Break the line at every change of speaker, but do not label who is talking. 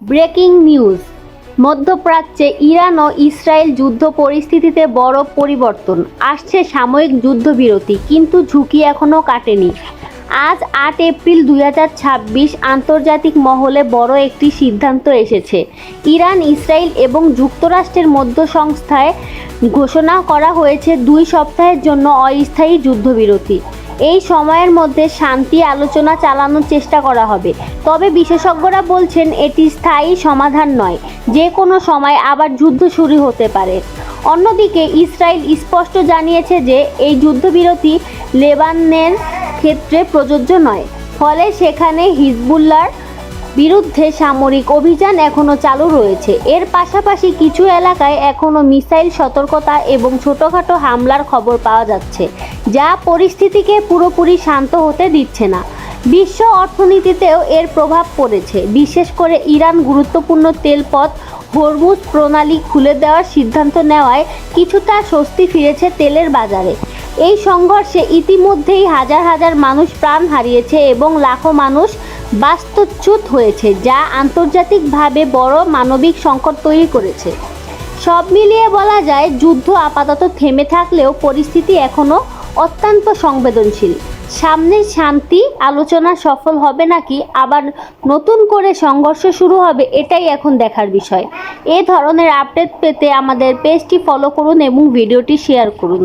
Breaking news. মধ্যপ্রাচ্যে Iran ও Israel যুদ্ধ পরিস্থিতিতে বড় পরিবর্তন আসছে। সাময়িক যুদ্ধবিরতি, কিন্তু ঝুঁকি এখনও কাটেনি। আজ 8 এপ্রিল 2026 আন্তর্জাতিক মহলে বড় একটি সিদ্ধান্ত এসেছে। ইরান, ইসরায়েল এবং যুক্তরাষ্ট্রের মধ্য সংস্থায় ঘোষণা করা হয়েছে 2 সপ্তাহের জন্য অস্থায়ী যুদ্ধবিরতি। এই সময়ের মধ্যে শান্তি আলোচনা চালানোর চেষ্টা করা হবে। তবে বিশেষজ্ঞরা বলছেন এটি স্থায়ী সমাধান নয়, যে কোনো সময় আবার যুদ্ধ শুরু হতে পারে। অন্যদিকে ইসরায়েল স্পষ্ট জানিয়েছে যে এই যুদ্ধবিরতি লেবাননের ক্ষেত্রে প্রযোজ্য নয়, ফলে সেখানে হিজবুল্লাহর বিরুদ্ধে সামরিক অভিযান এখনও চালু রয়েছে। এর পাশাপাশি কিছু এলাকায় এখনও মিসাইল সতর্কতা এবং ছোটখাটো হামলার খবর পাওয়া যাচ্ছে, যা পরিস্থিতিকে পুরোপুরি শান্ত হতে দিচ্ছে না। বিশ্ব অর্থনীতিতেও এর প্রভাব পড়েছে, বিশেষ করে ইরান গুরুত্বপূর্ণ তেলপথ হরমুজ প্রণালী খুলে দেওয়ার সিদ্ধান্ত নেওয়ায় কিছুটা স্বস্তি ফিরেছে তেলের বাজারে। এই সংঘর্ষে ইতিমধ্যেই হাজার হাজার মানুষ প্রাণ হারিয়েছে এবং লাখো মানুষ বাস্তুচ্যুত হয়েছে, যা আন্তর্জাতিকভাবে বড় মানবিক সংকট তৈরি করেছে। সব মিলিয়ে বলা যায়, যুদ্ধ আপাতত থেমে থাকলেও পরিস্থিতি এখনও অত্যন্ত সংবেদনশীল। সামনে শান্তি আলোচনা সফল হবে নাকি আবার নতুন করে সংঘর্ষ শুরু হবে, এটাই এখন দেখার বিষয়। এ ধরনের আপডেট পেতে আমাদের পেজটি ফলো করুন এবং ভিডিওটি শেয়ার করুন।